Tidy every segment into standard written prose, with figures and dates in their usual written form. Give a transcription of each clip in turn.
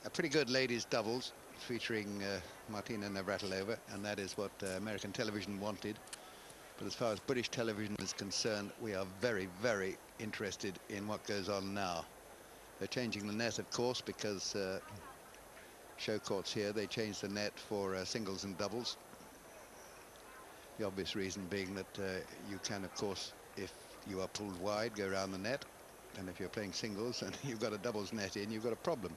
a pretty good ladies doubles featuring Martina Navratilova, and that is what American television wanted. But as far as British television is concerned, we are very, very interested in what goes on now. They're changing the net, of course, because show courts here, they changed the net for singles and doubles. The obvious reason being that you can, of course, if you are pulled wide, go around the net. And if you're playing singles and you've got a doubles net in, you've got a problem.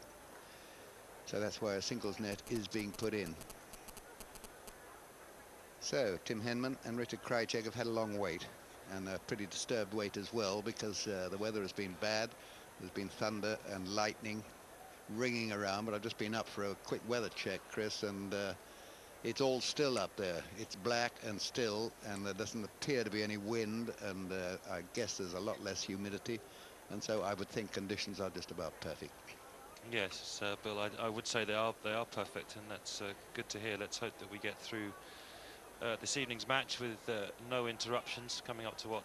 So that's why a singles net is being put in. So Tim Henman and Richard Krajicek have had a long wait, and a pretty disturbed wait as well, because the weather has been bad. There's been thunder and lightning ringing around, but I've just been up for a quick weather check, Chris, and it's all still up there. It's black and still, and there doesn't appear to be any wind, and I guess there's a lot less humidity, and so I would think conditions are just about perfect. Yes, Bill, I would say they are perfect, and that's good to hear. Let's hope that we get through this evening's match with no interruptions. Coming up to what,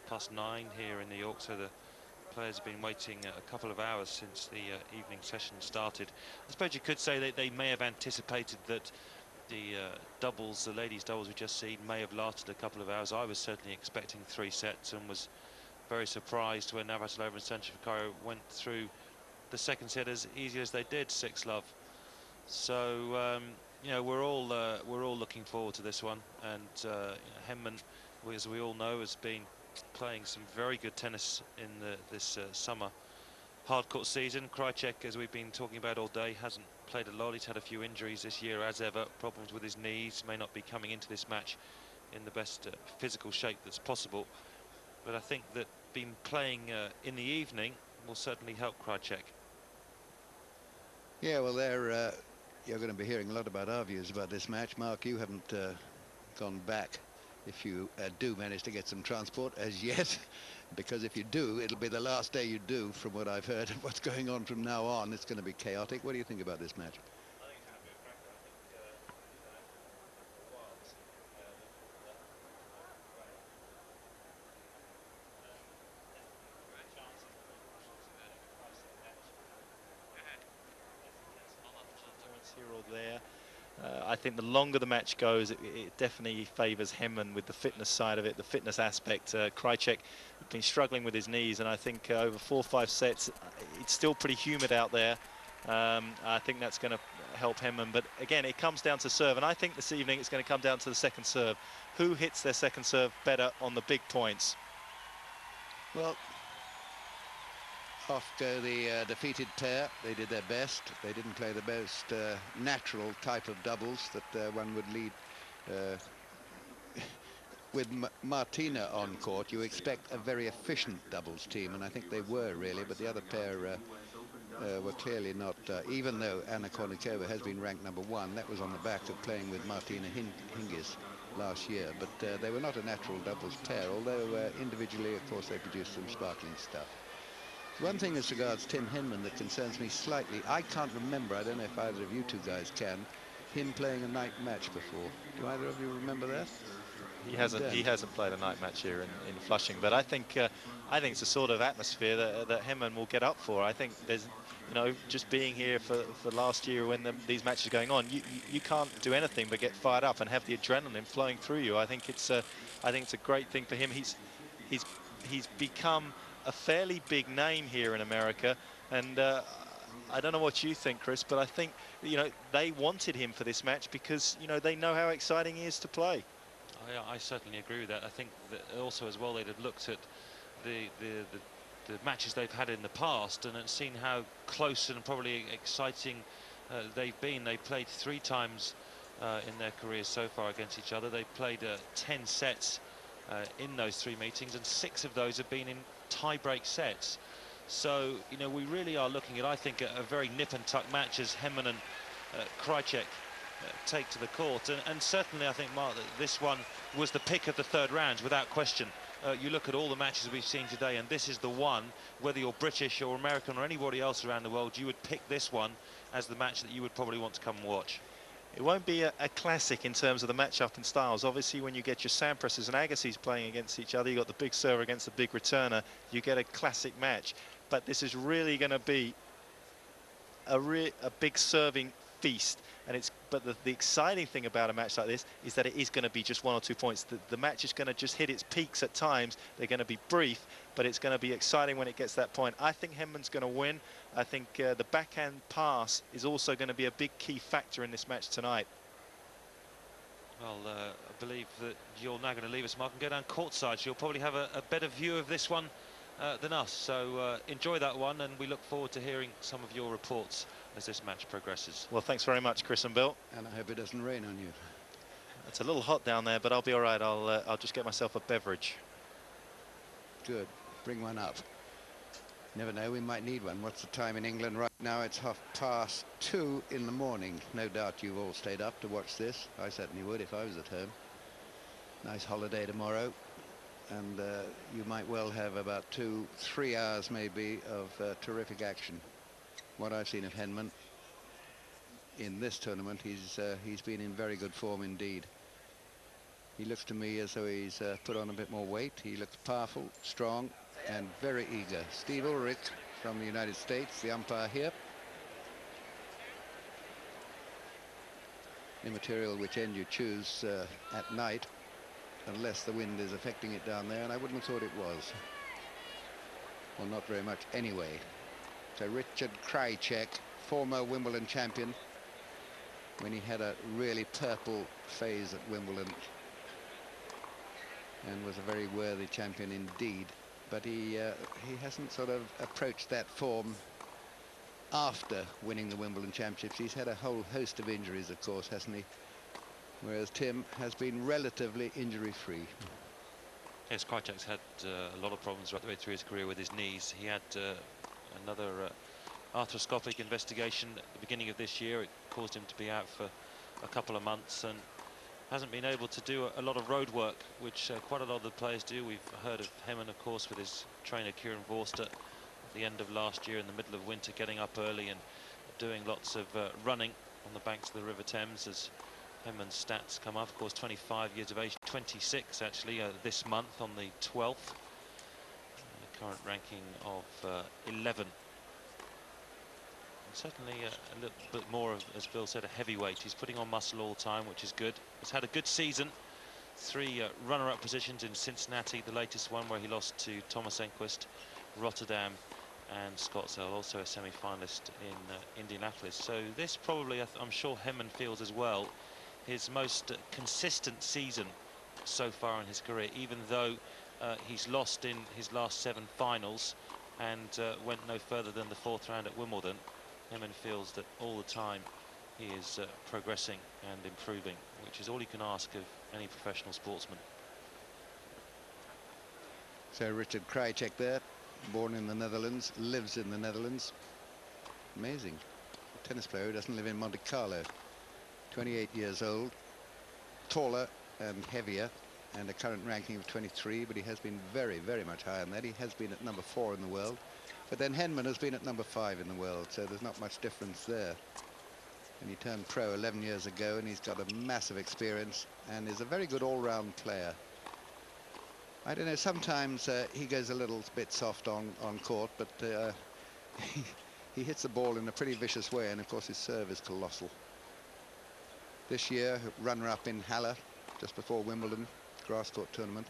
9:30 here in New York, so the players have been waiting a couple of hours since the evening session started. I suppose you could say that they may have anticipated that the doubles, the ladies' doubles we just seen, may have lasted a couple of hours. I was certainly expecting 3 sets and was very surprised when Navratilova and Sanchez-Vicario went through the second set as easy as they did, 6-love. So you know, we're all looking forward to this one, and Henman, as we all know, has been playing some very good tennis in this summer hardcourt season. Krajicek, as we've been talking about all day, hasn't played a lot. He's had a few injuries this year, as ever, problems with his knees, may not be coming into this match in the best physical shape that's possible. But I think that being playing in the evening will certainly help Krajicek. Yeah, well, you're going to be hearing a lot about our views about this match. Mark, you haven't gone back, if you do manage to get some transport as yet, because if you do, it'll be the last day you do, from what I've heard. What's going on from now on, it's going to be chaotic. What do you think about this match? Here or there. I think the longer the match goes, it definitely favours Henman with the fitness side of it, the fitness aspect. Krajicek has been struggling with his knees, and I think over 4 or 5 sets, it's still pretty humid out there. I think that's going to help Henman. But again, it comes down to serve, and I think this evening it's going to come down to the second serve. Who hits their second serve better on the big points? Well, off go the defeated pair. They did their best. They didn't play the most natural type of doubles that one would lead. With Martina on court, you expect a very efficient doubles team, and I think they were really, but the other pair were clearly not, even though Anna Kournikova has been ranked #1, that was on the back of playing with Martina Hingis last year, but they were not a natural doubles pair, although individually, of course, they produced some sparkling stuff. One thing as regards Tim Henman that concerns me slightly, I can't remember, I don't know if either of you two guys can, him playing a night match before. Do either of you remember that? He hasn't played a night match here in Flushing, but I think it's the sort of atmosphere that Henman will get up for. I think there's, you know, just being here for last year when these matches are going on, you can't do anything but get fired up and have the adrenaline flowing through you. I think it's a great thing for him. He's become a fairly big name here in America, and I don't know what you think, Chris, but I think, you know, they wanted him for this match because, you know, they know how exciting he is to play. I certainly agree with that. I think that also as well they'd have looked at the matches they've had in the past and seen how close and probably exciting they've been. They played 3 times in their careers so far against each other. They played 10 sets in those 3 meetings, and 6 of those have been in tie-break sets. So, you know, we really are looking at, I think, a very nip-and-tuck match as Henman and Krajicek take to the court. And certainly, I think, Mark, that this one was the pick of the 3rd round, without question. You look at all the matches we've seen today, and this is the one, whether you're British or American or anybody else around the world, you would pick this one as the match that you would probably want to come and watch. It won't be a classic in terms of the match-up in styles. Obviously, when you get your Sampras's and Agassi's playing against each other, you've got the big server against the big returner, you get a classic match. But this is really going to be a big serving feast. And but the exciting thing about a match like this is that it is going to be just 1 or 2 points. The match is going to just hit its peaks at times. They're going to be brief, but it's going to be exciting when it gets to that point. I think Henman's going to win. I think the backhand pass is also going to be a big key factor in this match tonight. Well, I believe that you're now going to leave us, Mark, and go down courtside. So you'll probably have a better view of this one than us. So enjoy that one, and we look forward to hearing some of your reports as this match progresses. Well, thanks very much, Chris and Bill. And I hope it doesn't rain on you. It's a little hot down there, but I'll be all right. I'll just get myself a beverage. Good. Bring one up. Never know, we might need one. What's the time in England right now? It's 2:30 in the morning. No doubt you've all stayed up to watch this. I certainly would if I was at home. Nice holiday tomorrow. And you might well have about 2-3 hours maybe of terrific action. What I've seen of Henman in this tournament, he's been in very good form indeed. He looks to me as though he's put on a bit more weight. He looks powerful, strong, and very eager. Steve Ulrich from the United States, the umpire here. Immaterial which end you choose at night, unless the wind is affecting it down there, and I wouldn't have thought it was. Well, not very much anyway. So Richard Krajicek, former Wimbledon champion, when he had a really purple phase at Wimbledon, and was a very worthy champion indeed. But he hasn't sort of approached that form after winning the Wimbledon Championships. He's had a whole host of injuries, of course, hasn't he? Whereas Tim has been relatively injury-free. Yes, Krajicek's had a lot of problems right the way through his career with his knees. He had another arthroscopic investigation at the beginning of this year. It caused him to be out for a couple of months and hasn't been able to do a lot of road work, which quite a lot of the players do. We've heard of Henman, of course, with his trainer Kieran Vorster at the end of last year in the middle of winter, getting up early and doing lots of running on the banks of the River Thames as Henman's stats come up. Of course, 25 years of age, 26 actually this month on the 12th. Current ranking of 11. Certainly a little bit more of, as Bill said, a heavyweight. He's putting on muscle all the time, which is good. He's had a good season. 3 runner-up positions in Cincinnati, the latest one where he lost to Thomas Enquist, Rotterdam and Scottsdale, also a semi-finalist in Indianapolis. So this probably, I'm sure Henman feels as well, his most consistent season so far in his career, even though he's lost in his last 7 finals and went no further than the 4th round at Wimbledon. Henman feels that all the time he is progressing and improving, which is all you can ask of any professional sportsman. So Richard Krajicek there, born in the Netherlands, lives in the Netherlands. Amazing. A tennis player who doesn't live in Monte Carlo. 28 years old, taller and heavier, and a current ranking of 23, but he has been very, very much higher than that. He has been at number 4 in the world. But then Henman has been at number 5 in the world, so there's not much difference there. And he turned pro 11 years ago, and he's got a massive experience and is a very good all-round player. I don't know, sometimes he goes a little bit soft on court, but he hits the ball in a pretty vicious way, and of course his serve is colossal. This year, runner-up in Halle, just before Wimbledon, grass court tournament.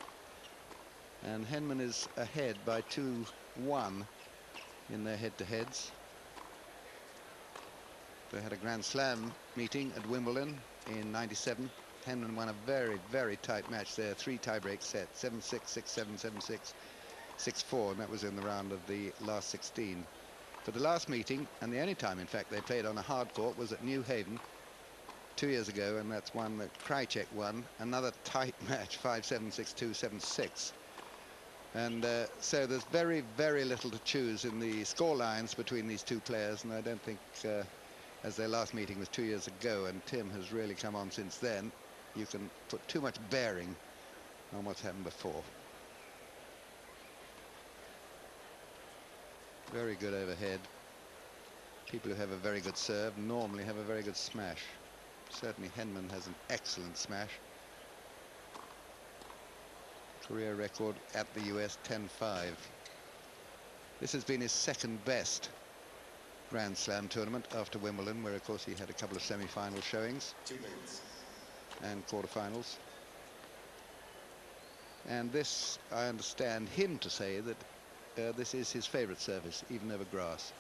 And Henman is ahead by 2-1 in their head-to-heads. They had a Grand Slam meeting at Wimbledon in '97. Henman won a very, very tight match there. 3 tie-break sets, 7-6, 6-7, 7-6, 6-4, and that was in the round of the last 16. For the last meeting, and the only time, in fact, they played on a hard court, was at New Haven 2 years ago, and that's one that Krajicek won. Another tight match, 5-7, 6-2, 7-6. And so there's very, very little to choose in the score lines between these 2 players, and I don't think, as their last meeting was 2 years ago, and Tim has really come on since then, you can put too much bearing on what's happened before. Very good overhead. People who have a very good serve normally have a very good smash. Certainly Henman has an excellent smash. Career record at the US, 10-5. This has been his 2nd best Grand Slam tournament after Wimbledon, where of course he had a couple of semi-final showings and quarterfinals. And this, I understand him to say that this is his favourite service, even over grass.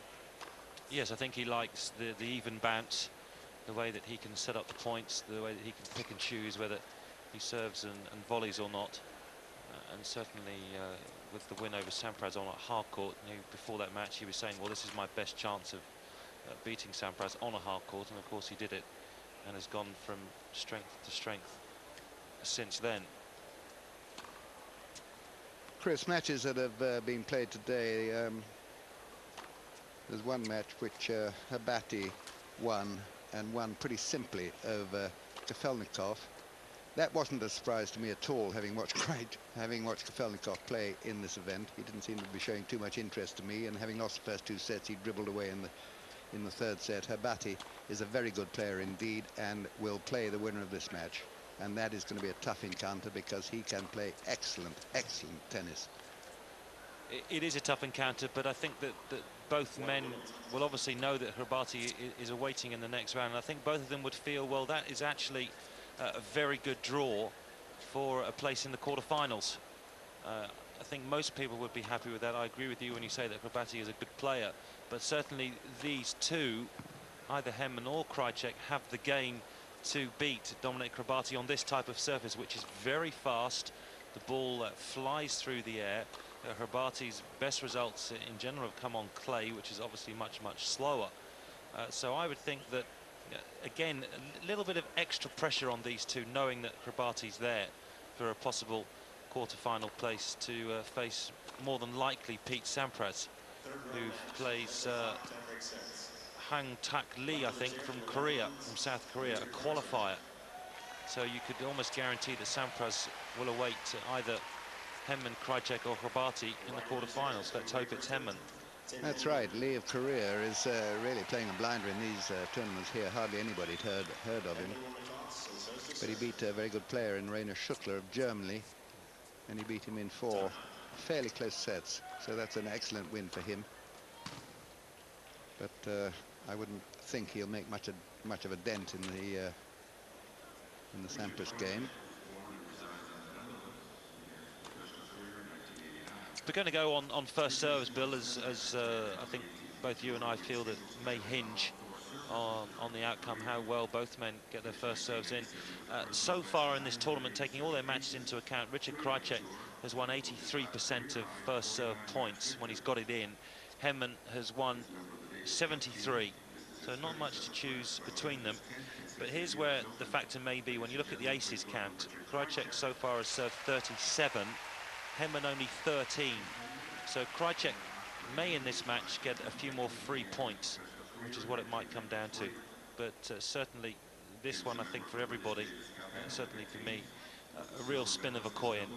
Yes, I think he likes the even bounce, the way that he can set up the points, the way that he can pick and choose whether he serves and volleys or not. And certainly with the win over Sampras on a hard court, before that match he was saying, well, this is my best chance of beating Sampras on a hard court, and of course he did it and has gone from strength to strength since then. Chris, matches that have been played today, there's one match which Habati won, and won pretty simply over Kafelnikov. That wasn't a surprise to me at all, having watched Kafelnikov play in this event. He didn't seem to be showing too much interest to me, and having lost the first two sets, he dribbled away in the third set. Habati is a very good player indeed, and will play the winner of this match. And that is going to be a tough encounter, because he can play excellent tennis. It is a tough encounter, but I think that both men will obviously know that Habati is awaiting in the next round. And I think both of them would feel, well, that is actually a very good draw for a place in the quarterfinals. I think most people would be happy with that. I agree with you when you say that Habati is a good player, but certainly these two, either Henman or Krajicek, have the game to beat Dominic Krabati on this type of surface, which is very fast. The ball flies through the air. Krabati's best results in general have come on clay, which is obviously much slower. So I would think that, again, a little bit of extra pressure on these two, knowing that Krabati's there for a possible quarter-final place to face more than likely Pete Sampras, who plays Hang Tak Lee, I think, from South Korea, a qualifier. So you could almost guarantee that Sampras will await either Henman, Krajicek or Krabati in the quarterfinals. Let's hope it's Henman. That's right. Lee of Korea is really playing a blinder in these tournaments here. Hardly anybody'd heard of him. But he beat a very good player in Rainer Schuttler of Germany, and he beat him in 4 fairly close sets. So that's an excellent win for him. But I wouldn't think he'll make much of a dent in the Sampras game. We're going to go on first serves, Bill, as I think both you and I feel that may hinge on the outcome, how well both men get their first serves in. So far in this tournament, taking all their matches into account, Richard Krajicek has won 83% of first serve points when he's got it in. Henman has won 73, so not much to choose between them. But here's where the factor may be when you look at the aces count. Krajicek so far has served 37, Henman only 13. So Krajicek may in this match get a few more free points, which is what it might come down to. But certainly this one, I think, for everybody, certainly for me, a real spin of a coin.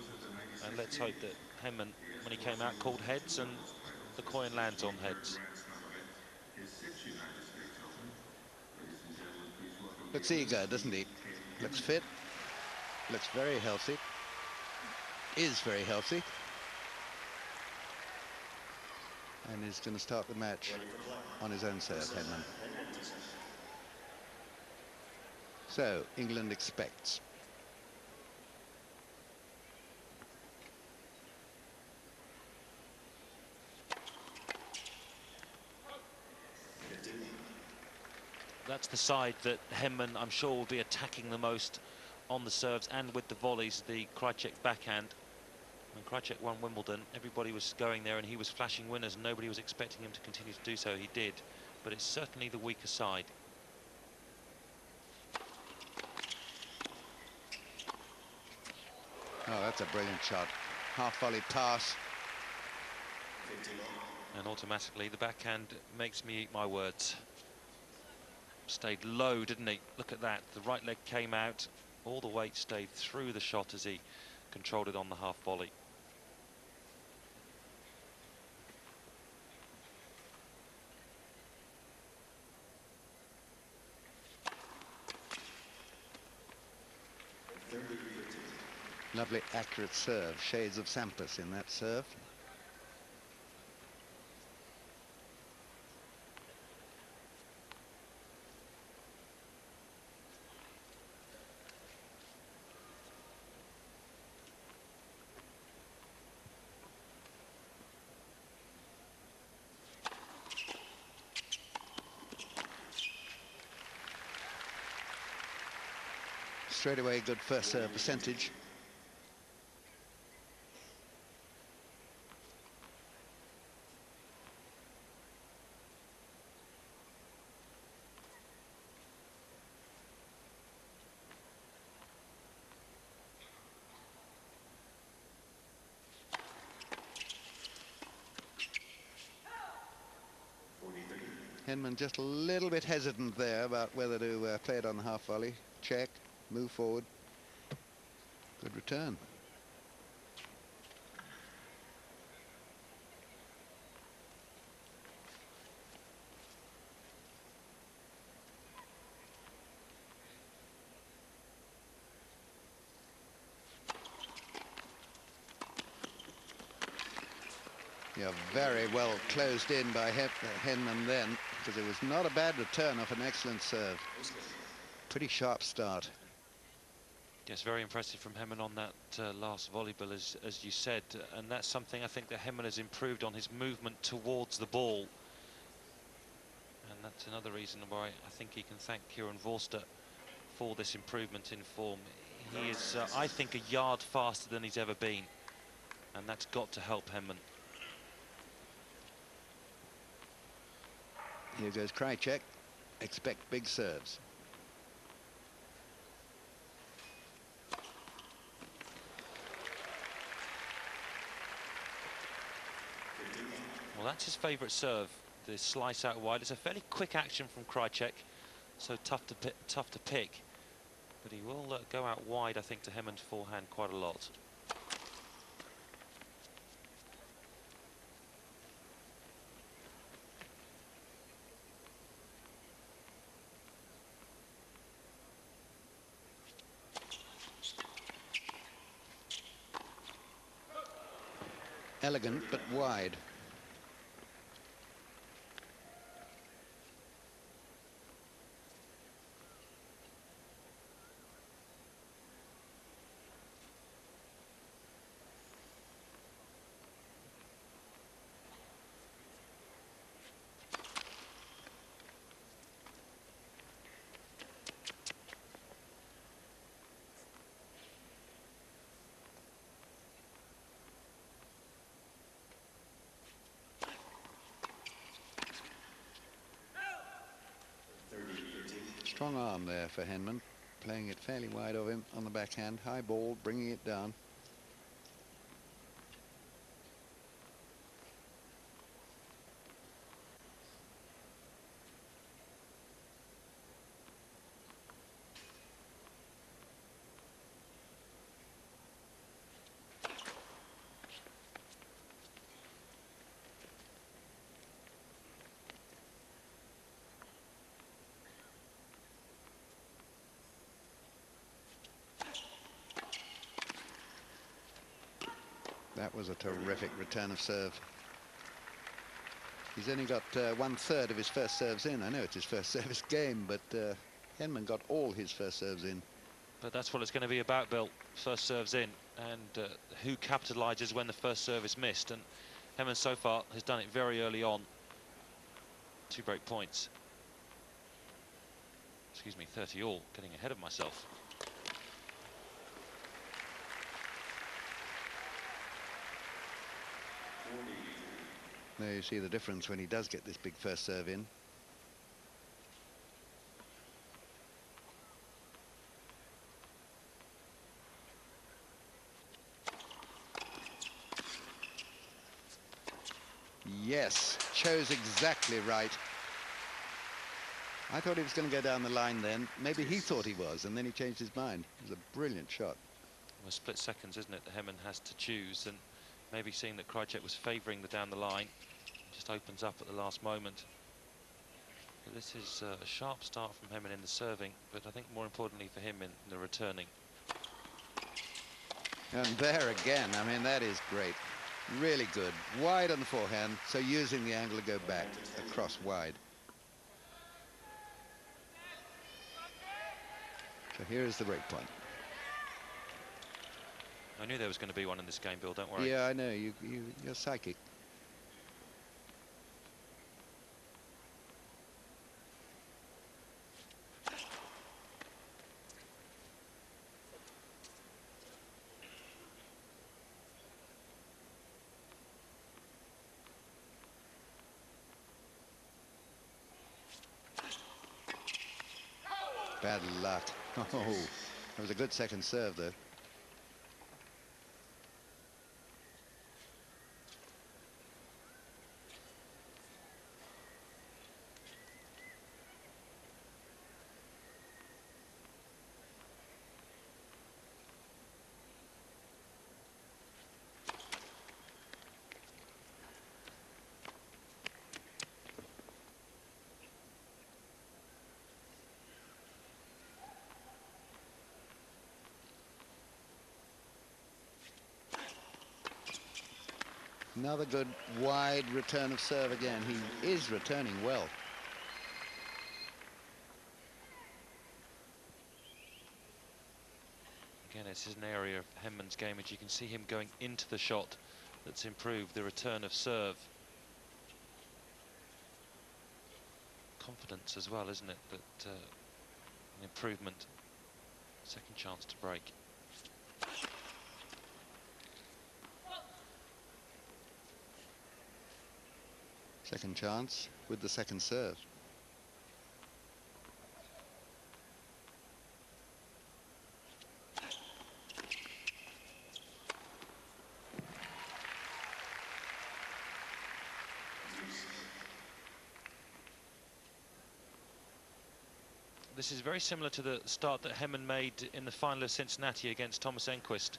And let's hope that Henman, when he came out, called heads, and the coin lands on heads. Looks eager, doesn't he? Looks fit. Looks very healthy. Is very healthy. And is going to start the match on his own serve, Henman. So, England expects. That's the side that Henman, I'm sure, will be attacking the most on the serves and with the volleys, the Krajicek backhand. When Krajicek won Wimbledon, everybody was going there and he was flashing winners, and nobody was expecting him to continue to do so. He did, but it's certainly the weaker side. Oh, that's a brilliant shot. Half volley pass. And automatically the backhand makes me eat my words. Stayed low, didn't he? Look at that. The right leg came out. All the weight stayed through the shot as he controlled it on the half volley. Lovely accurate serve. Shades of Sampras in that serve. straight away good first serve percentage. Henman just a little bit hesitant there about whether to play it on the half volley. Check, move forward. Good return. Yeah, very well closed in by Henman then, because it was not a bad return off an excellent serve. Pretty sharp start. Yes, very impressive from Henman on that last volleyball, as you said, and that's something I think that Henman has improved on, his movement towards the ball. And that's another reason why I think he can thank Kieran Vorster for this improvement in form. He is, I think, a yard faster than he's ever been, and that's got to help Henman. Here goes Krajicek. Expect big serves. Well, that's his favourite serve, the slice out wide. It's a fairly quick action from Krajicek, so tough to pick. But he will go out wide, I think, to Henman's forehand quite a lot. Elegant, but wide. Strong arm there for Henman, playing it fairly wide of him on the backhand. High ball, bringing it down. That was a terrific return of serve. He's only got 1/3 of his first serves in. I know it's his first service game, but Henman got all his first serves in. But that's what it's going to be about, Bill. First serves in, and who capitalises when the first serve is missed. And Henman so far has done it very early on. 2 break points. Excuse me, 30 all, getting ahead of myself. There you see the difference when he does get this big first serve in. Yes, chose exactly right. I thought he was going to go down the line then. Maybe he thought he was, and then he changed his mind. It was a brilliant shot. Well, split seconds, isn't it, that Henman has to choose, and maybe seeing that Krajicek was favouring the down the line, just opens up at the last moment. But this is a sharp start from Henman in the serving, but I think more importantly for him in the returning. And there again, I mean, that is great. Really good. Wide on the forehand, so using the angle to go back across wide. So here is the break point. I knew there was going to be one in this game, Bill, don't worry. Yeah, I know, you're psychic. Bad luck. Oh, that was a good second serve, though. Another good wide return of serve again. He is returning well. Again, this is an area of Henman's game, as you can see him going into the shot that's improved the return of serve. Confidence as well, isn't it? That an improvement. Second chance to break. Second chance with the second serve. This is very similar to the start that Henman made in the final of Cincinnati against Thomas Enquist.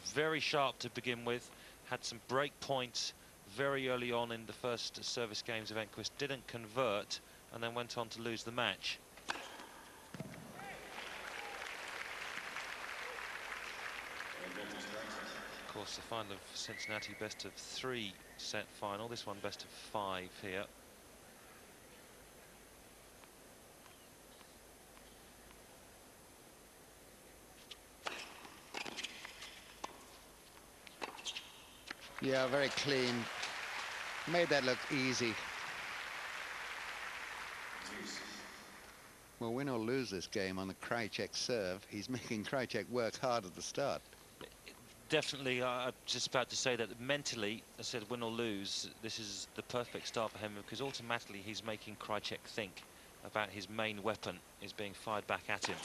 Very sharp to begin with, had some break points very early on in the first service games of Enquist, didn't convert, and then went on to lose the match. Of course, the final of Cincinnati best of 3 set final, this one best of 5 here. Yeah, very clean. Made that look easy. Well, win or lose this game on the Krajicek serve, he's making Krajicek work hard at the start. Definitely, I'm just about to say that mentally, I said win or lose, this is the perfect start for him, because automatically he's making Krajicek think about his main weapon is being fired back at him.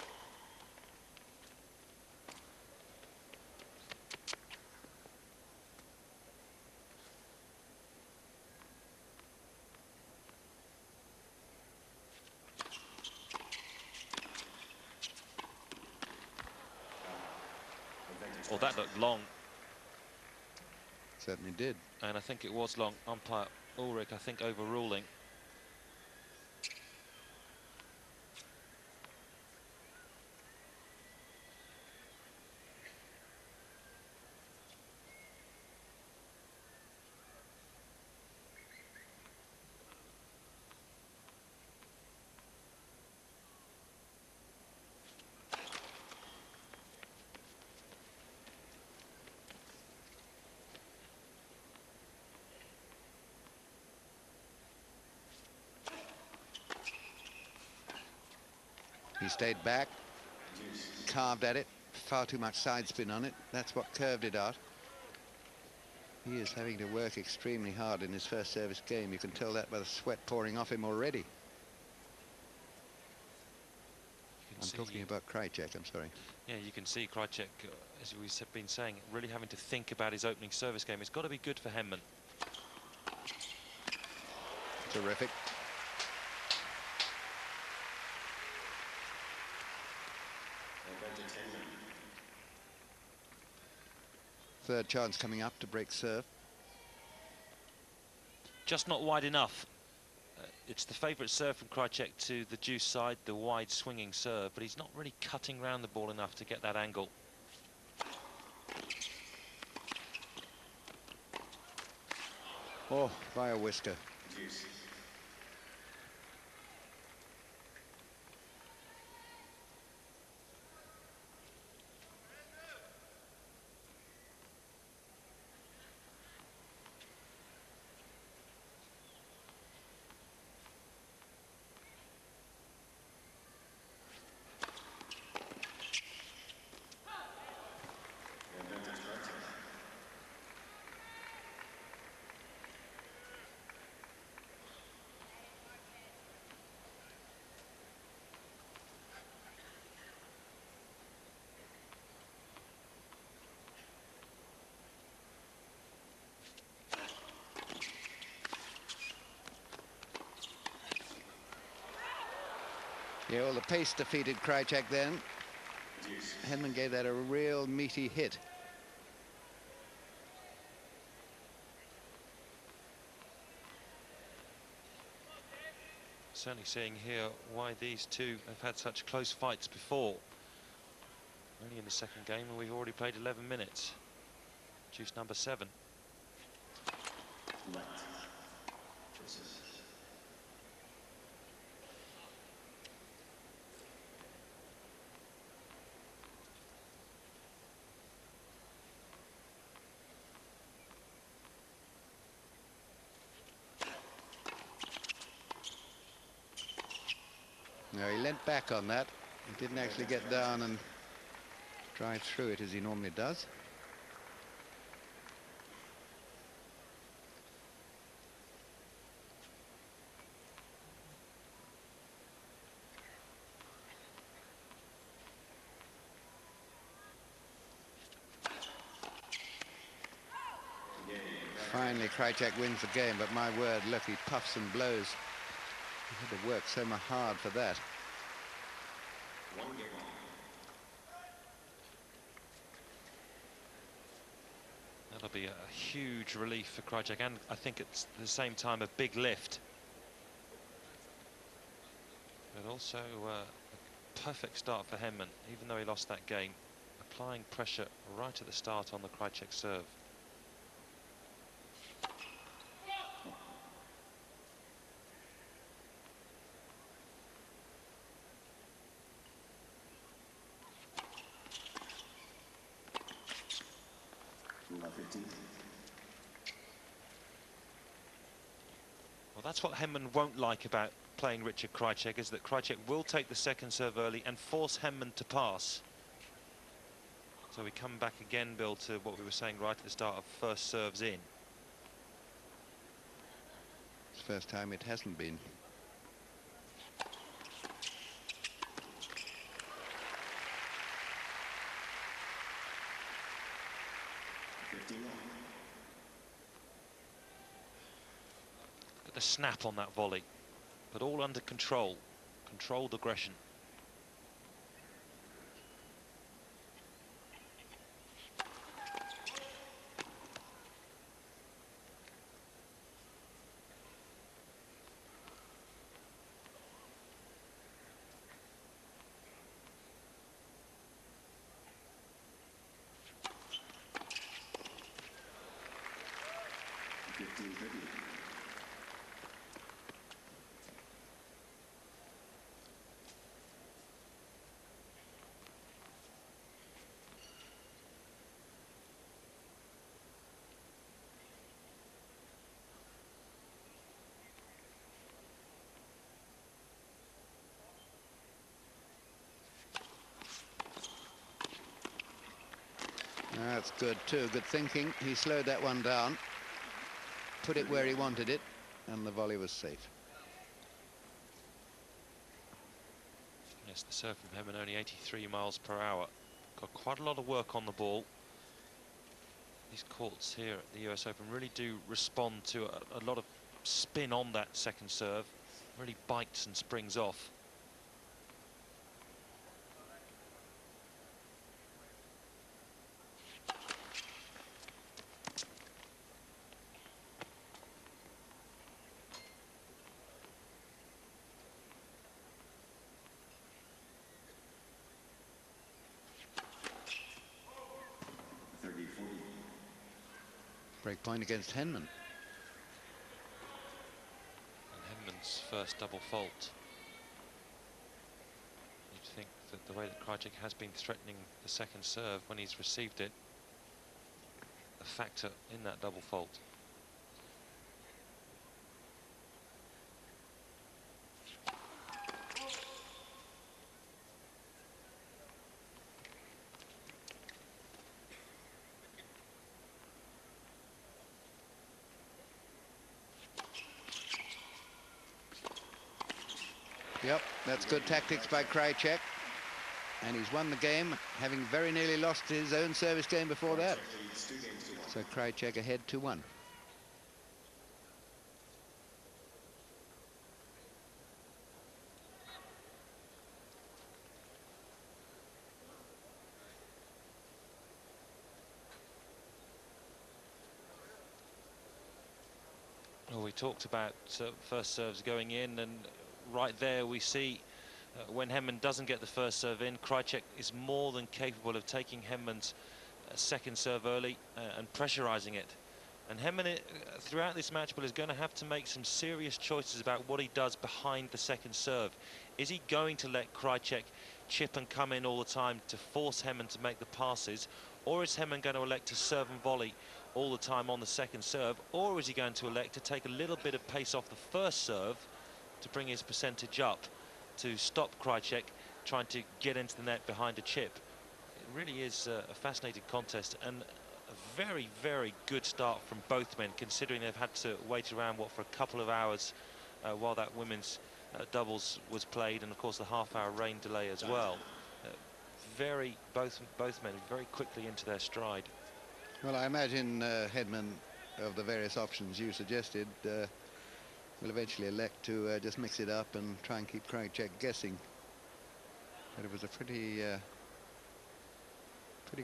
Well, that looked long. Certainly did. And I think it was long. Umpire Ulrich, I think, overruling. He stayed back, carved at it, far too much side spin on it. That's what curved it out. He is having to work extremely hard in his first service game. You can tell that by the sweat pouring off him already. I'm talking about Krajicek, I'm sorry. Yeah, you can see Krajicek, as we've been saying, really having to think about his opening service game. It's got to be good for Henman. Terrific. Third chance coming up to break serve. Just not wide enough. It's the favourite serve from Krajicek to the deuce side, the wide swinging serve, but he's not really cutting round the ball enough to get that angle. Oh, by a whisker. Yeah, well, the pace defeated Krajicek then. Henman gave that a real meaty hit. Certainly seeing here why these two have had such close fights before. Only in the second game, and we've already played 11 minutes. Juice number 7. No, he leant back on that. He didn't actually get down and drive through it as he normally does. Finally, Krajicek wins the game, but my word, look, he puffs and blows. He had to work so much hard for that. That'll be a huge relief for Krajicek, and I think it's at the same time a big lift. But also a perfect start for Henman, even though he lost that game. Applying pressure right at the start on the Krajicek serve. Well, that's what Henman won't like about playing Richard Krajicek, is that Krajicek will take the second serve early and force Henman to pass. So we come back again, Bill, to what we were saying right at the start of first serves in. It's the first time it hasn't been. Look at the snap on that volley, but all under control, controlled aggression. That's good too, good thinking. He slowed that one down, put it where he wanted it, and the volley was safe. Yes, the serve from Henman only 83 miles per hour. Got quite a lot of work on the ball. These courts here at the US Open really do respond to a lot of spin on that second serve. Really bites and springs off. Break point against Henman. And Henman's first double fault. You'd think that the way that Krajicek has been threatening the second serve when he's received it, a factor in that double fault. Yep, that's good tactics by Krajicek. And he's won the game, having very nearly lost his own service game before that. So Krajicek ahead 2-1. talked about first serves going in, and right there we see when Henman doesn't get the first serve in, Krajicek is more than capable of taking Henman's second serve early and pressurising it. And Henman, throughout this match, is going to have to make some serious choices about what he does behind the second serve. Is he going to let Krajicek chip and come in all the time to force Henman to make the passes, or is Henman going to elect to serve and volley all the time on the second serve, or is he going to elect to take a little bit of pace off the first serve to bring his percentage up, to stop Krajicek trying to get into the net behind a chip? It really is a fascinating contest, and a very, very good start from both men, considering they've had to wait around, for a couple of hours while that women's doubles was played, and of course the half-hour rain delay as well. Both men very quickly into their stride. Well, I imagine Henman, of the various options you suggested, will eventually elect to just mix it up and try and keep Krajicek guessing. But it was a pretty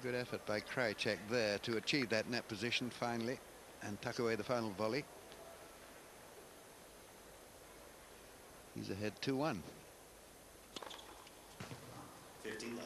good effort by Krajicek there to achieve that net position finally and tuck away the final volley. He's ahead 2-1. 15 love.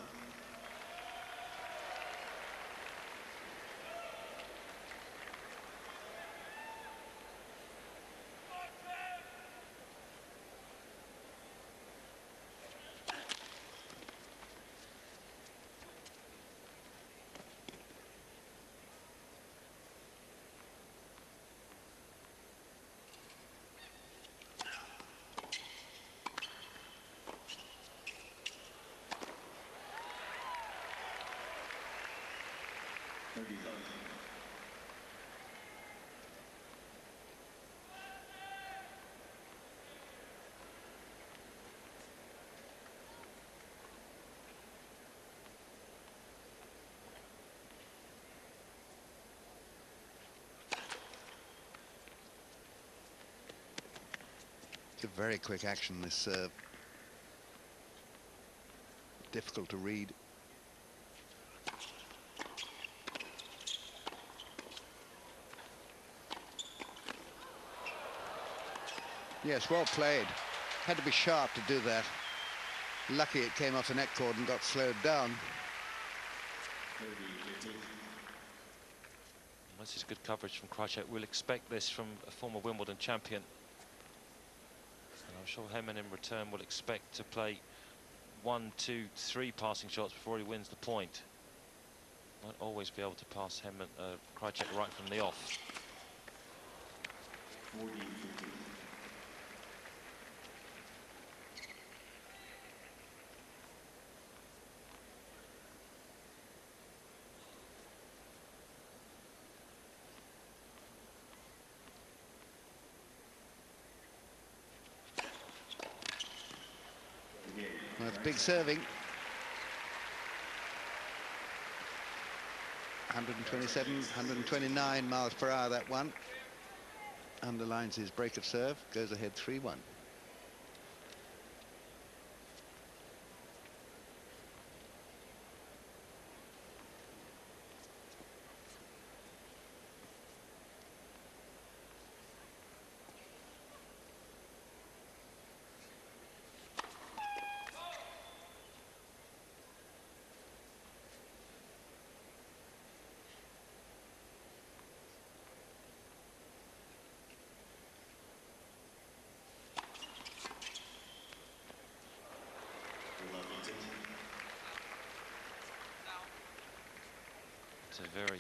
It's a very quick action, this serve. Difficult to read. Yes, well played. Had to be sharp to do that. Lucky it came off the net cord and got slowed down. This is good coverage from Krajicek. We'll expect this from a former Wimbledon champion. And I'm sure Henman in return will expect to play 1, 2, 3 passing shots before he wins the point. Won't always be able to pass Krajicek right from the off. 40-15. Well, that's big serving. 127, 129 miles per hour, that one. Underlines his break of serve, goes ahead 3-1. It's a very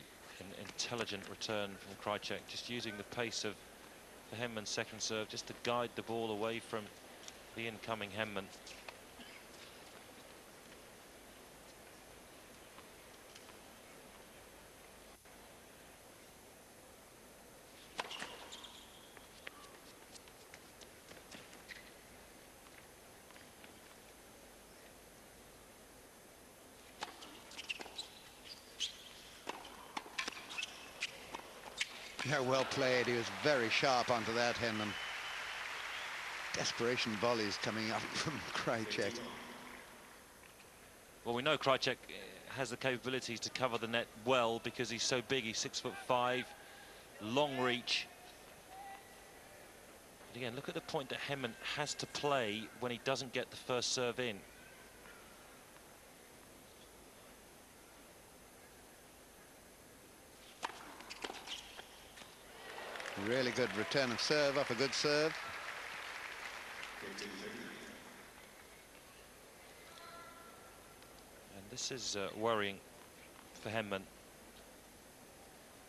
intelligent return from Krajicek, just using the pace of the Henman's second serve just to guide the ball away from the incoming Henman. Yeah, well played. He was very sharp onto that, Henman. Desperation volleys coming up from Krajicek. Well, we know Krajicek has the capabilities to cover the net well because he's so big. He's 6'5", long reach. But again, look at the point that Henman has to play when he doesn't get the first serve in. Really good return of serve off a good serve. And this is worrying for Henman.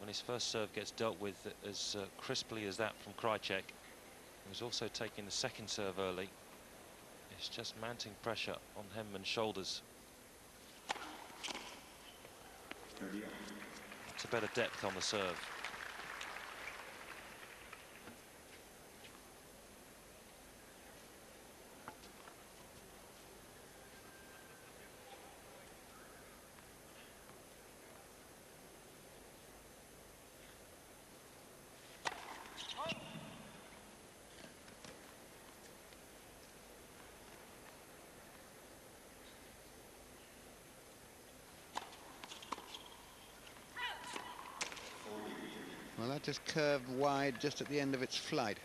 When his first serve gets dealt with as crisply as that from Krajicek, who's also taking the second serve early. It's just mounting pressure on Henman's shoulders. It's a better depth on the serve. Well, that just curved wide just at the end of its flight.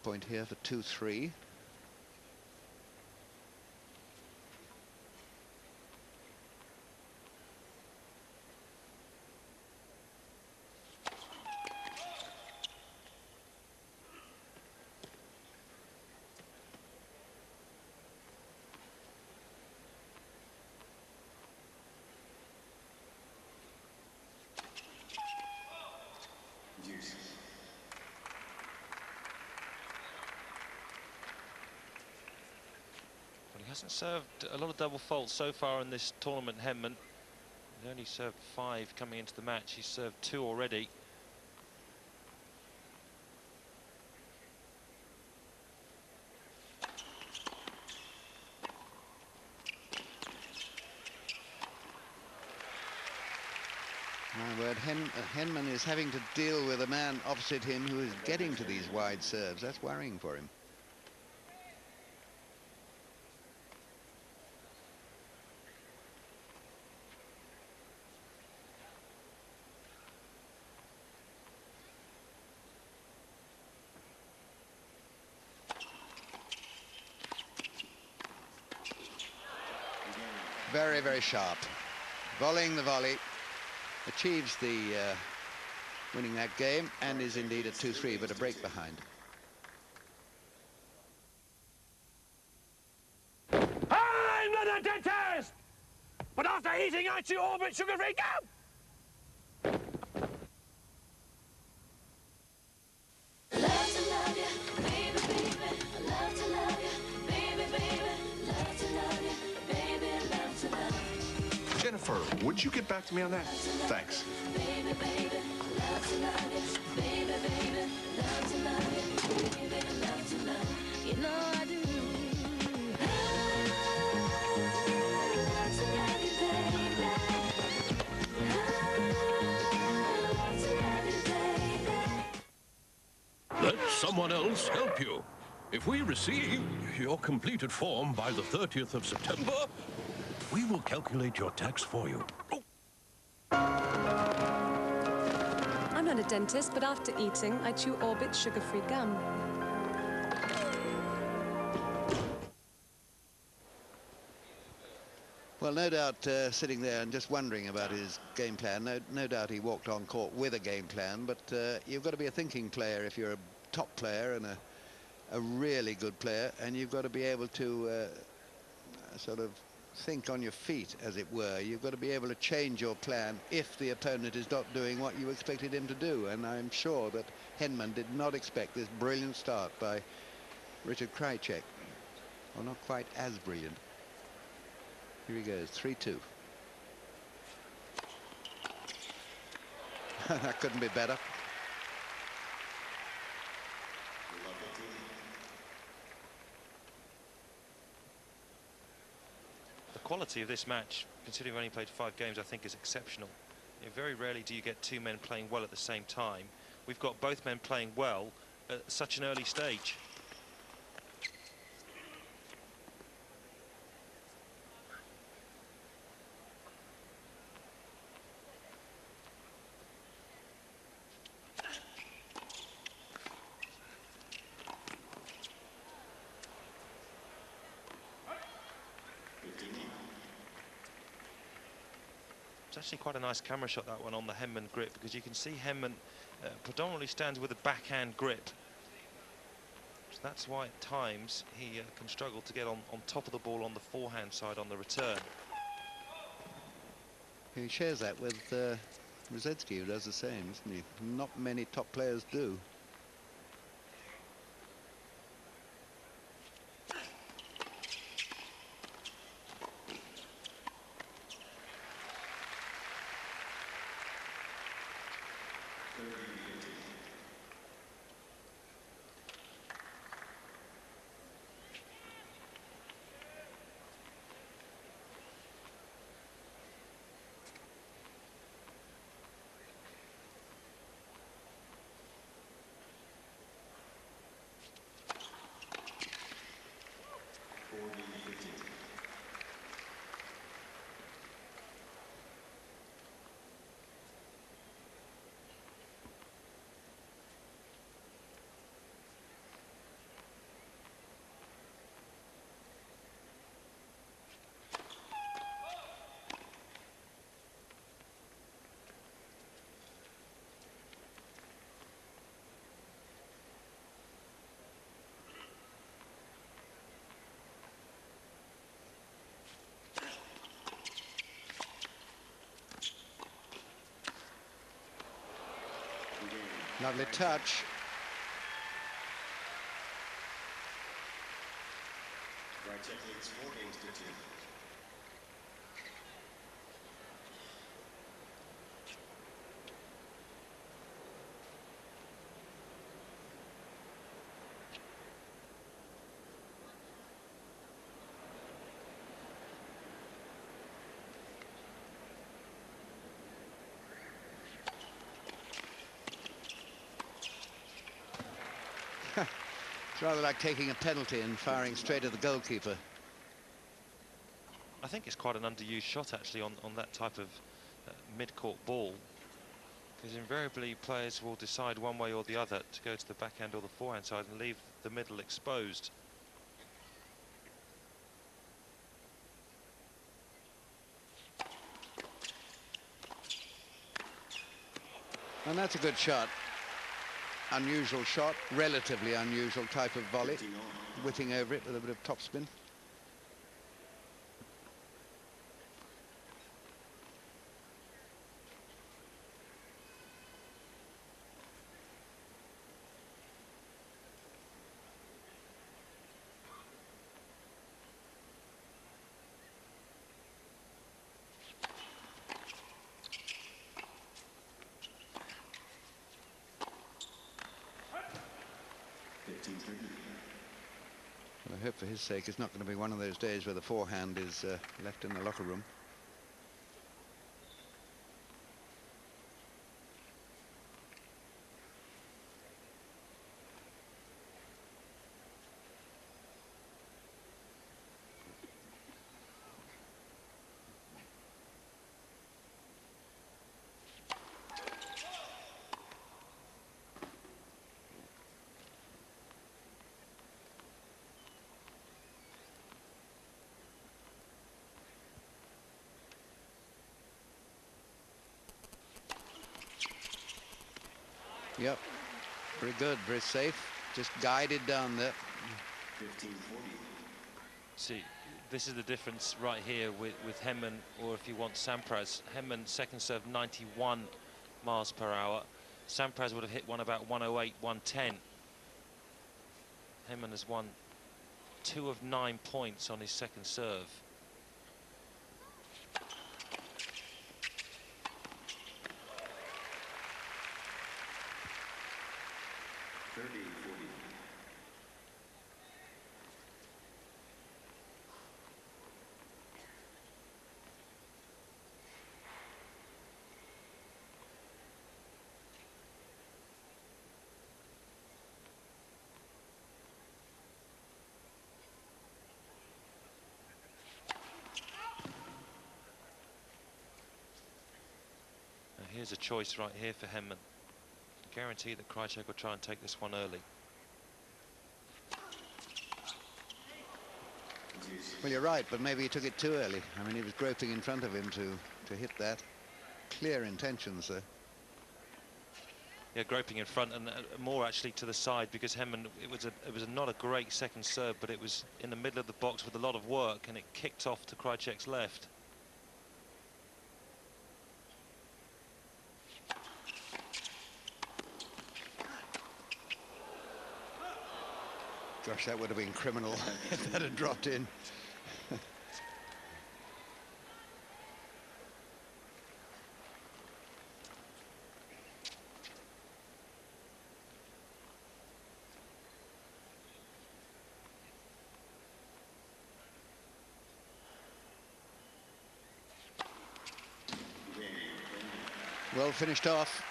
Point here for 2-3. Well, he hasn't served a lot of double faults so far in this tournament, Henman. He only served 5 coming into the match. He's served 2 already. My word, Henman is having to deal with a man opposite him who is getting to these wide serves. That's worrying for him. Very, very sharp. Volleying the volley. Achieves the winning that game and is indeed at 2-3, but a break behind. I'm not a dentist! But after eating anti-orbit sugar-free gum! Love to love you, baby, baby. Love to love you, baby, baby. Love to love you, baby. Love to love you. Jennifer, would you get back to me on that? Thanks. Baby, baby. Love to love you, baby, baby. Love to love you, baby. Love to love you. You know I do. Love to love you, baby. Love to love you, baby. Let someone else help you. If we receive your completed form by the 30th of September, we will calculate your tax for you. Oh. I'm not a dentist, but after eating, I chew Orbit sugar-free gum. Well, no doubt sitting there and just wondering about his game plan. No doubt he walked on court with a game plan, but you've got to be a thinking player if you're a top player and a really good player, and you've got to be able to sort of think on your feet, as it were. You've got to be able to change your plan if the opponent is not doing what you expected him to do, and I'm sure that Henman did not expect this brilliant start by Richard Krajicek. Well, not quite as brilliant. Here he goes, 3-2. That couldn't be better. The quality of this match, considering we've only played 5 games, I think is exceptional. You know, very rarely do you get 2 men playing well at the same time. We've got both men playing well at such an early stage. It's actually quite a nice camera shot, that one, on the Henman grip, because you can see Henman predominantly stands with a backhand grip. So that's why at times he can struggle to get on top of the ball on the forehand side on the return. He shares that with Rosetsky, who does the same, isn't he? Not many top players do. Lovely touch. Krajicek leads 4-2. It's rather like taking a penalty and firing straight at the goalkeeper. I think it's quite an underused shot, actually, on that type of mid-court ball, because invariably players will decide one way or the other to go to the backhand or the forehand side and leave the middle exposed. And that's a good shot. Unusual shot, relatively unusual type of volley. Whipping over it with a bit of topspin. Well, I hope for his sake it's not going to be one of those days where the forehand is left in the locker room. Yep, very good, very safe, just guided down there. 15-40. See, this is the difference right here with Henman, or if you want Sampras. Henman second serve 91 miles per hour. Sampras would have hit one about 108, 110. Henman has won 2 of 9 points on his second serve. Here's a choice right here for Henman. Guarantee that Krajicek will try and take this one early. Well, you're right, but maybe he took it too early. I mean, he was groping in front of him to hit that. clear intentions there. Yeah, groping in front and more actually to the side, because Henman, it was not a great second serve, but it was in the middle of the box with a lot of work, and it kicked off to Krajicek's left. Gosh, that would have been criminal if that had dropped in. Well finished off,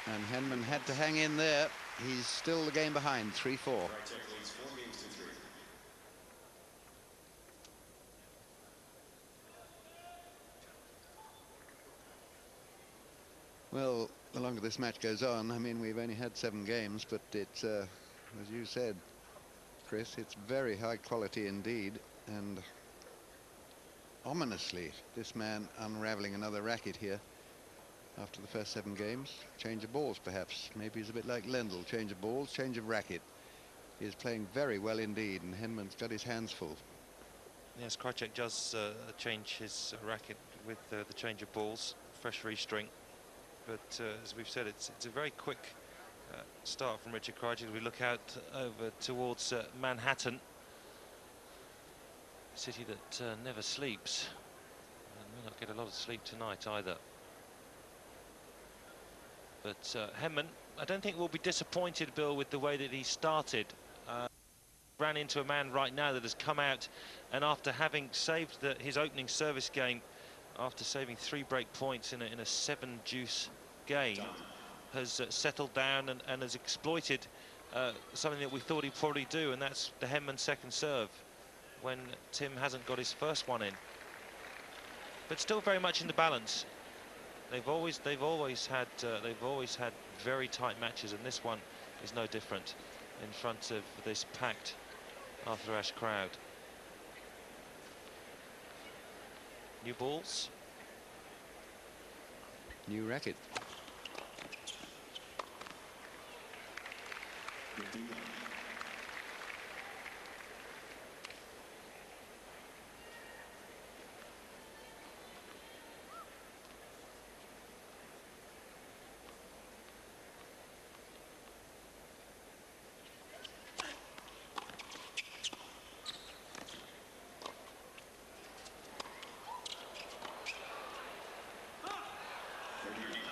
and Henman had to hang in there. He's still the game behind, 3-4. Krajicek leads 4 games to 3. Well, the longer this match goes on, I mean, we've only had 7 games, but it's, as you said, Chris, it's very high quality indeed, and ominously, this man unraveling another racket here after the first 7 games. Change of balls, perhaps. Maybe he's a bit like Lendl. Change of balls, change of racket. He is playing very well indeed, and Henman's got his hands full. Yes, Krajicek does change his racket with the change of balls, fresh restring. But as we've said, it's a very quick start from Richard Krajicek. We look out over towards Manhattan, a city that never sleeps, and may not get a lot of sleep tonight either. But Henman, I don't think we'll be disappointed, Bill, with the way that he started. Ran into a man right now that has come out, and after having saved his opening service game, after saving 3 break points in a 7-deuce game, has settled down and has exploited something that we thought he'd probably do, and that's the Henman second serve when Tim hasn't got his first one in. But still very much in the balance. They've always had very tight matches, and this one is no different in front of this packed Arthur Ashe crowd. New balls. New racket.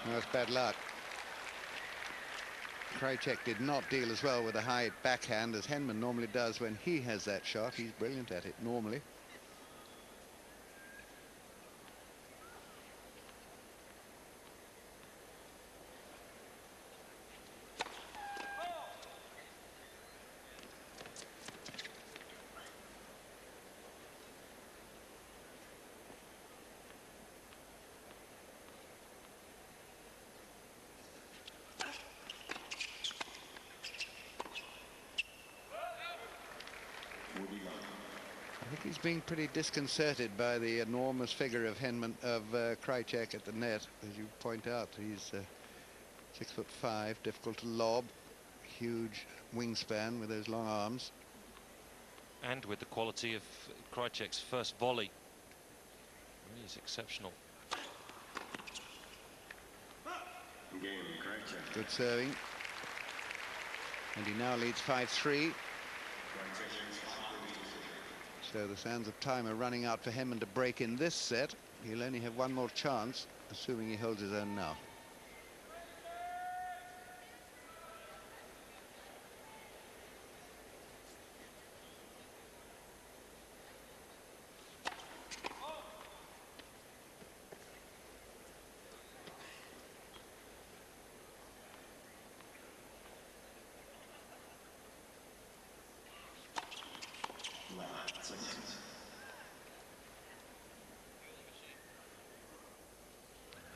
That's bad luck. Krajicek did not deal as well with a high backhand as Henman normally does when he has that shot. He's brilliant at it normally. I think he's being pretty disconcerted by the enormous figure of Krajicek at the net. As you point out, he's 6'5", difficult to lob, huge wingspan with those long arms. And with the quality of Krajicek's first volley. Really is exceptional. Game, Krajicek. Good serving. And he now leads 5-3. So the sands of time are running out for Henman to break in this set. He'll only have one more chance, assuming he holds his own now.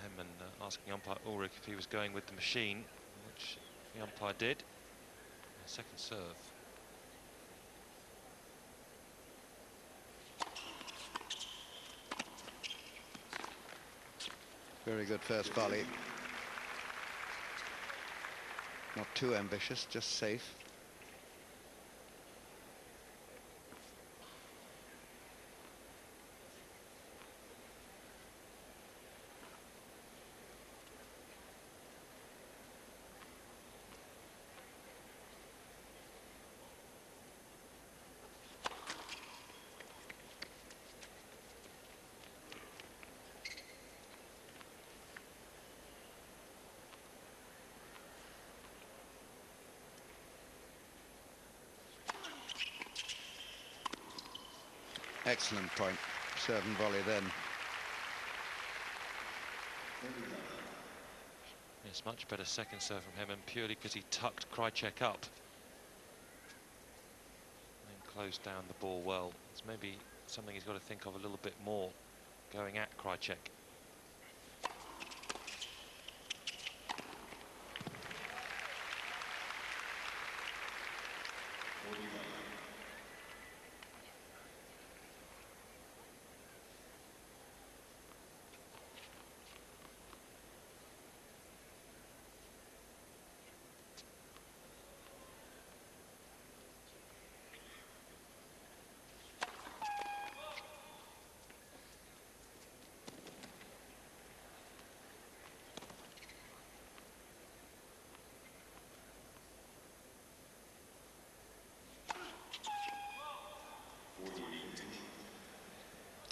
Henman asking umpire Ulrich if he was going with the machine, which the umpire did. Second serve. Very good first volley. Not too ambitious, just safe. Excellent point. Serve and volley then. It's much better second serve from him, and purely because he tucked Krajicek up and closed down the ball well. It's maybe something he's got to think of a little bit more going at Krajicek.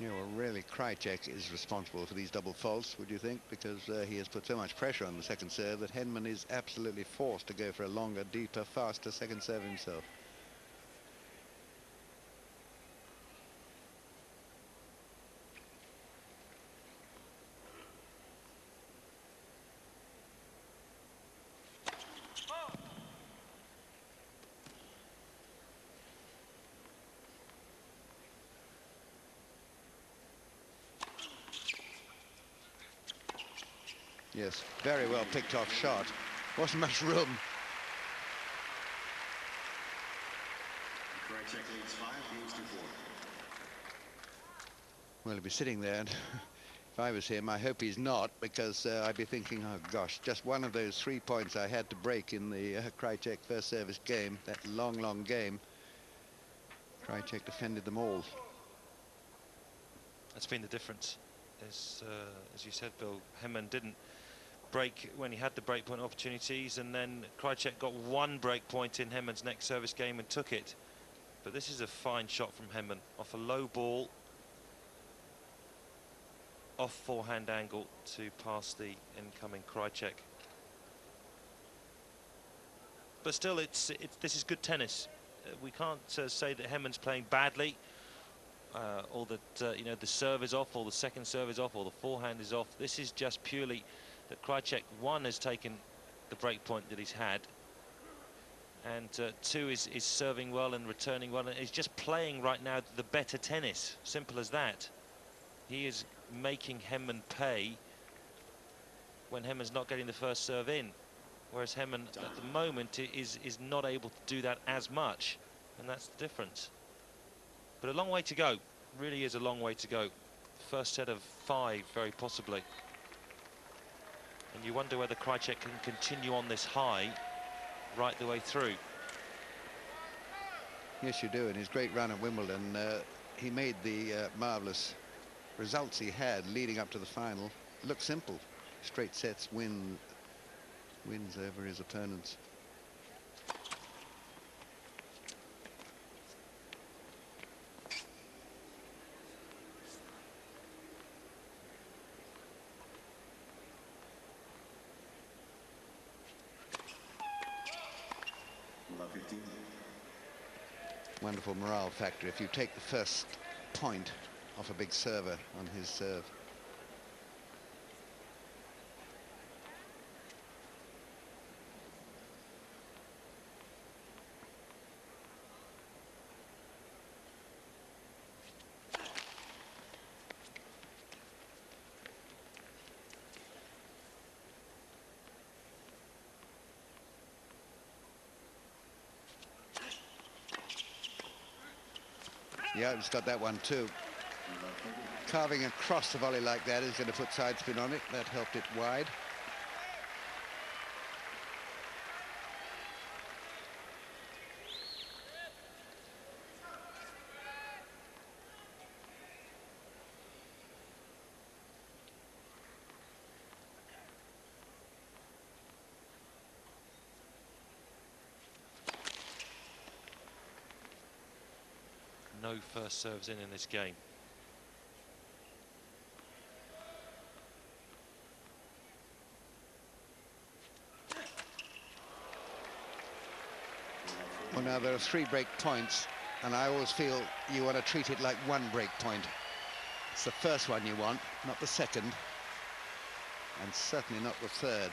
Yeah, well, really, Krajicek is responsible for these double faults, would you think? Because he has put so much pressure on the second serve that Henman is absolutely forced to go for a longer, deeper, faster second serve himself. Yes, very well picked off shot. Wasn't much room. Krajicek leads 5 games to 4. Well, he'll be sitting there, and if I was him, I hope he's not, because I'd be thinking, oh gosh, just one of those 3 points I had to break in the Krajicek first service game, that long game. Krajicek defended them all. That's been the difference. As you said, Bill, Henman didn't break when he had the breakpoint opportunities, and then Krajicek got one breakpoint in Henman's next service game and took it. But this is a fine shot from Henman off a low ball, off forehand angle to pass the incoming Krajicek. But still, this is good tennis. We can't say that Henman's playing badly, or that you know, the serve is off, or the second serve is off, or the forehand is off. This is just purely that Krajicek, one, has taken the break point that he's had, and two, is serving well and returning well, and is just playing right now the better tennis. Simple as that. He is making Henman pay when Henman's not getting the first serve in, whereas Henman at the moment is not able to do that as much, and that's the difference. But a long way to go. Really is a long way to go. First set of 5, very possibly. And you wonder whether Krajicek can continue on this high right the way through. Yes, you do. In his great run at Wimbledon, he made the marvellous results he had leading up to the final look simple. Straight sets, wins over his opponents. Wonderful morale factor if you take the first point off a big server on his serve. Yeah, he's got that one too. Carving across the volley like that is going to put side spin on it. That helped it wide. No first serves in this game. Well, now there are 3 break points, and I always feel you want to treat it like 1 break point. It's the first one you want, not the second, and certainly not the third.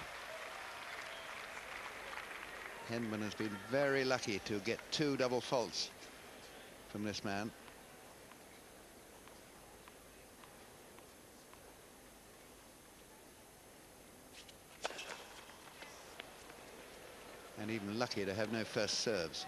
Henman has been very lucky to get 2 double faults from this man. And even lucky to have no first serves.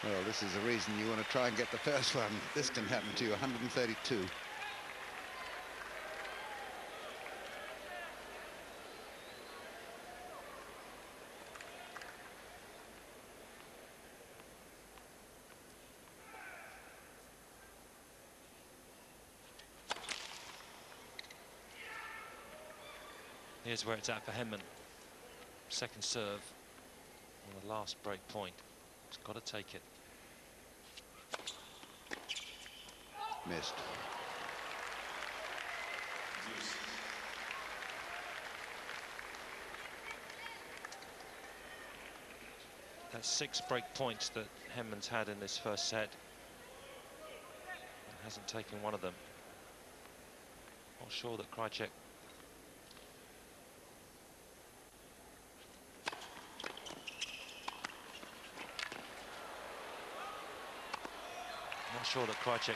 Well, this is the reason you want to try and get the first one. This can happen to you, 132. Here's where it's at for Henman. Second serve on the last break point. He's got to take it. Missed. That's 6 break points that Henman's had in this first set. He hasn't taken one of them. Not sure that Krajicek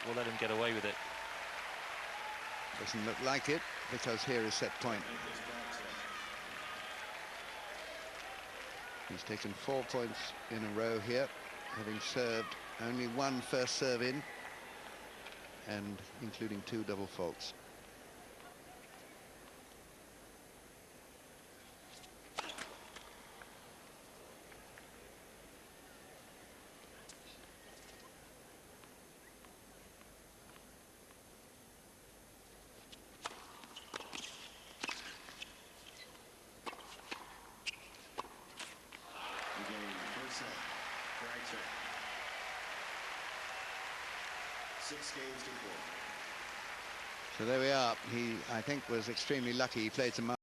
will let him get away with it. Doesn't look like it, because here is set point. He's taken 4 points in a row here, having served only 1 first serve in, and including 2 double faults. Krajicek. 6 games to 4. So there we are. He, I think, was extremely lucky. He played some